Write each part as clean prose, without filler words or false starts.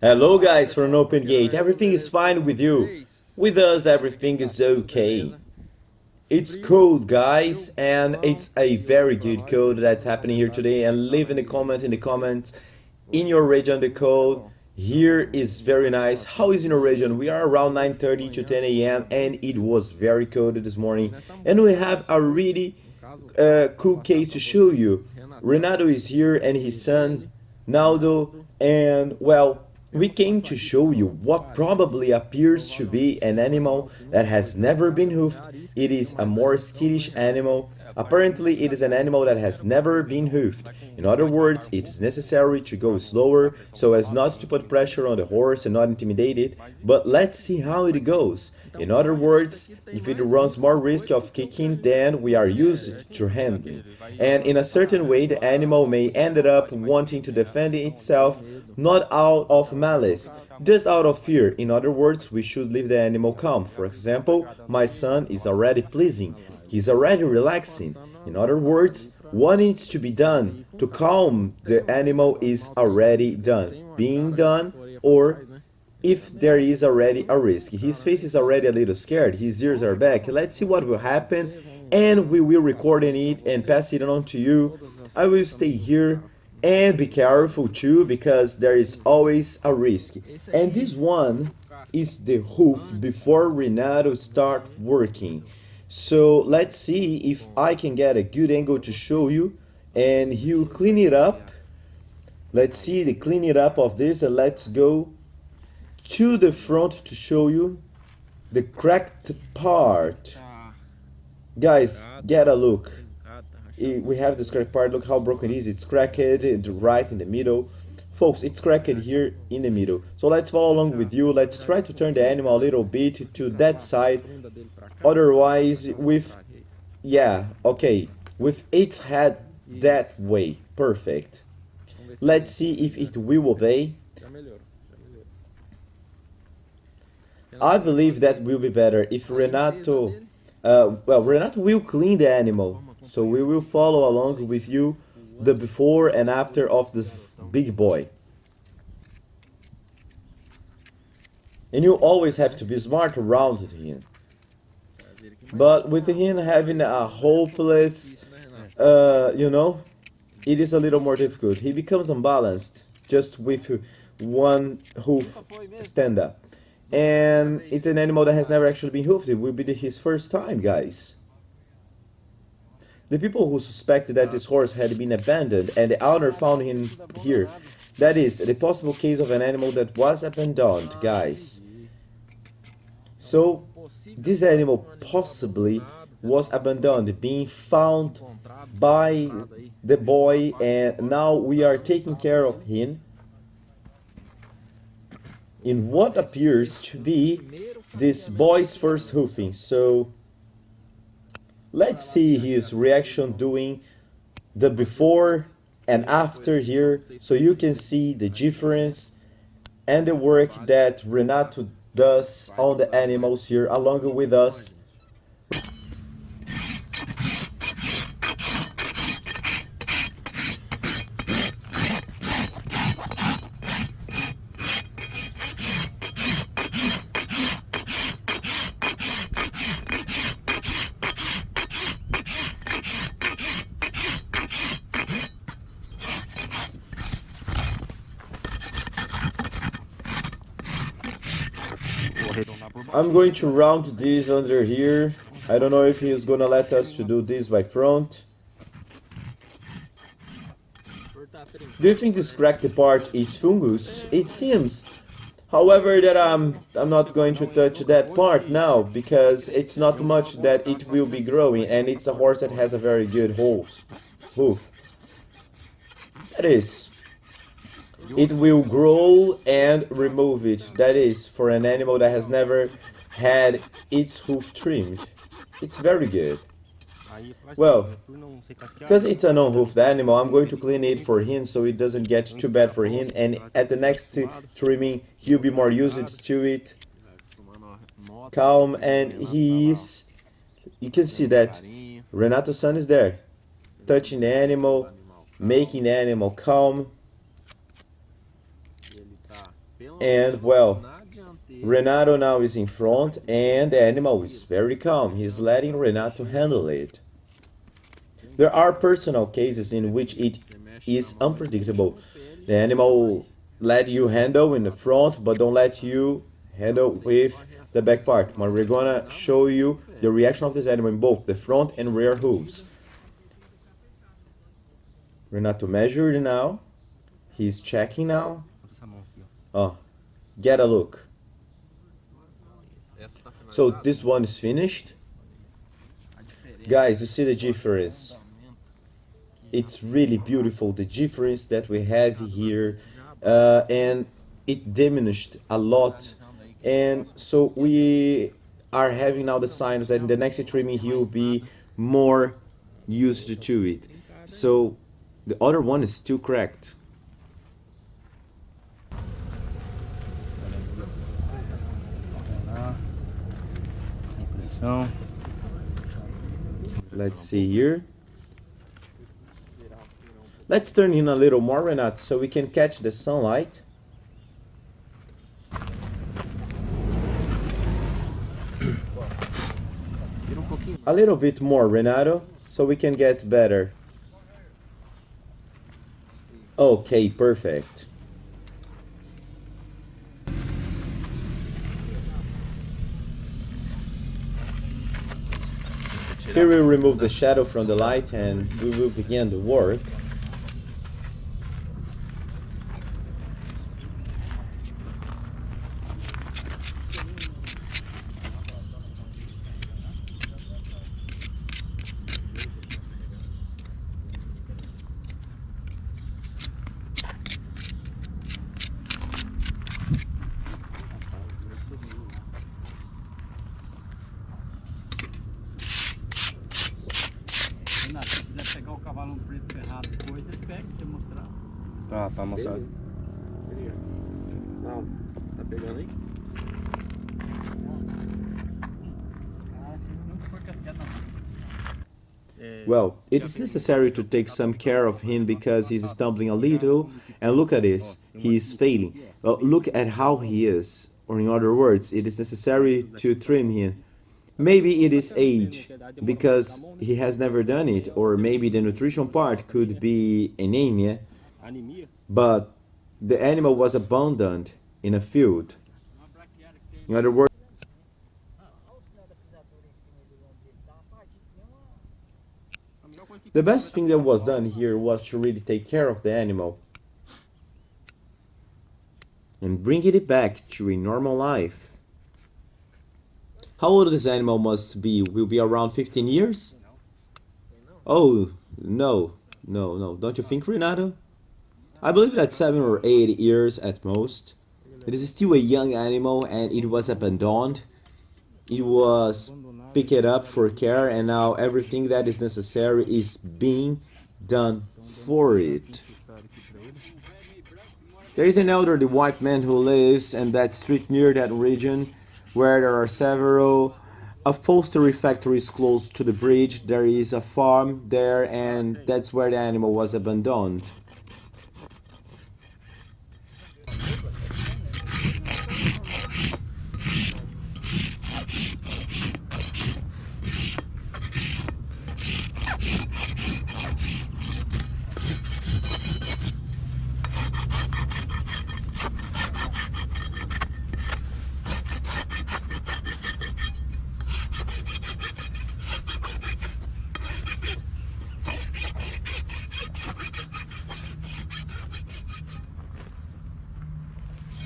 Hello guys from Open Gate, everything is fine with you? With us everything is okay. It's cold guys and it's a very good code that's happening here today, and leave in the comments in your region the code. Here is very nice. How is in your region? We are around 9:30 to 10 a.m. and it was very cold this morning, and we have a really cool case to show you. Renato is here and his son Naldo, and well, we came to show you what probably appears to be an animal that has never been hoofed. It is a more skittish animal. Apparently, it is an animal that has never been hoofed. In other words, it is necessary to go slower so as not to put pressure on the horse and not intimidate it, but let's see how it goes. In other words, if it runs more risk of kicking than we are used to handling. And in a certain way, the animal may end up wanting to defend itself, not out of malice, just out of fear. In other words, we should leave the animal calm. For example, my son is already pleasing. He's already relaxing. In other words, what needs to be done to calm the animal is already done, being done, or if there is already a risk. His face is already a little scared, his ears are back. Let's see what will happen, and we will record it and pass it on to you. I will stay here and be careful too, because there is always a risk. And this one is the hoof before Renato start working. So let's see if I can get a good angle to show you, and he'll clean it up. Let's see the clean it up of this, and let's go to the front to show you the cracked part. Guys, get a look. We have this cracked part. Look how broken it is. It's cracked right in the middle. Folks, it's cracked here in the middle. So let's follow along with you. Let's try to turn the animal a little bit to that side. Otherwise, yeah, okay. With its head that way. Perfect. Let's see if it will obey. I believe that will be better if Renato. Well, Renato will clean the animal, so we will follow along with you the before and after of this big boy. And you always have to be smart around him. But with him having a hopeless, it is a little more difficult. He becomes unbalanced just with one hoof stand up. And it's an animal that has never actually been hoofed. It will be his first time, guys. The people who suspected that this horse had been abandoned and the owner found him here. That is, the possible case of an animal that was abandoned, guys. So, this animal possibly was abandoned, being found by the boy, and now we are taking care of him in what appears to be this boy's first hoofing. So let's see his reaction doing the before and after here, so you can see the difference and the work that Renato does on the animals here along with us. I'm going to round this under here. I don't know if he's gonna let us to do this by front. Do you think this cracked part is fungus? It seems. However, that I'm not going to touch that part now, because it's not much that it will be growing, and it's a horse that has a very good hoof. That is, it will grow and remove it. That is, for an animal that has never had its hoof trimmed. It's very good. Well, because it's a non-hoofed animal, I'm going to clean it for him so it doesn't get too bad for him, and at the next trimming he'll be more used to it. Calm, and he's, you can see that Renato's son is there, touching the animal, making the animal calm. And well, Renato now is in front and the animal is very calm. He's letting Renato handle it. There are personal cases in which it is unpredictable. The animal let you handle in the front but don't let you handle with the back part. But we're gonna show you the reaction of this animal in both the front and rear hooves. Renato measured now. He's checking now. Oh, get a look. So this one is finished. Guys, you see the difference. It's really beautiful, the difference that we have here. And it diminished a lot. And so we are having now the signs that in the next trimming he will be more used to it. So the other one is still cracked. Let's see here. Let's turn in a little more, Renato, so we can catch the sunlight. A little bit more, Renato, so we can get better. Okay, perfect. Here we'll remove the shadow from the light and we will begin the work. Se quiser pegar o cavalo preto ferrado depois, ele pega e mostrar. Tá mostrado. Não, tá pegando aí? Well, it is necessary to take some care of him because he's stumbling a little, and look at this, he is failing. Well, look at how he is, or in other words, it is necessary to trim him. Maybe it is age, because he has never done it, or maybe the nutrition part could be anemia, but the animal was abandoned in a field. In other words, the best thing that was done here was to really take care of the animal and bring it back to a normal life. How old this animal must be? Will be around 15 years? Oh, no. Don't you think, Renato? I believe that 7 or 8 years at most. It is still a young animal and it was abandoned. It was picked up for care and now everything that is necessary is being done for it. There is an elderly white man who lives in that street near that region where there are several upholstery factories close to the bridge. There is a farm there and that's where the animal was abandoned.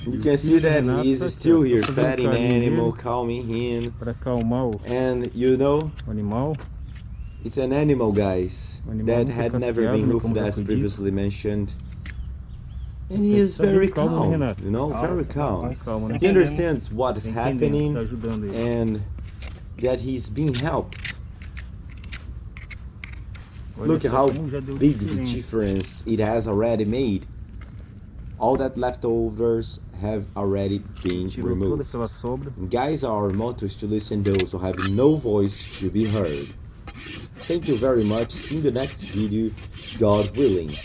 You can see that he is still here, petting the animal, calming him, and you know, it's an animal, guys, that had never been hoofed as previously mentioned. And he is very calm, you know, very calm. He understands what is happening and that he's being helped. Look at how big the difference it has already made. All that leftovers have already been removed. And guys, our motto is to listen those who have no voice to be heard. Thank you very much. See you in the next video, God willing.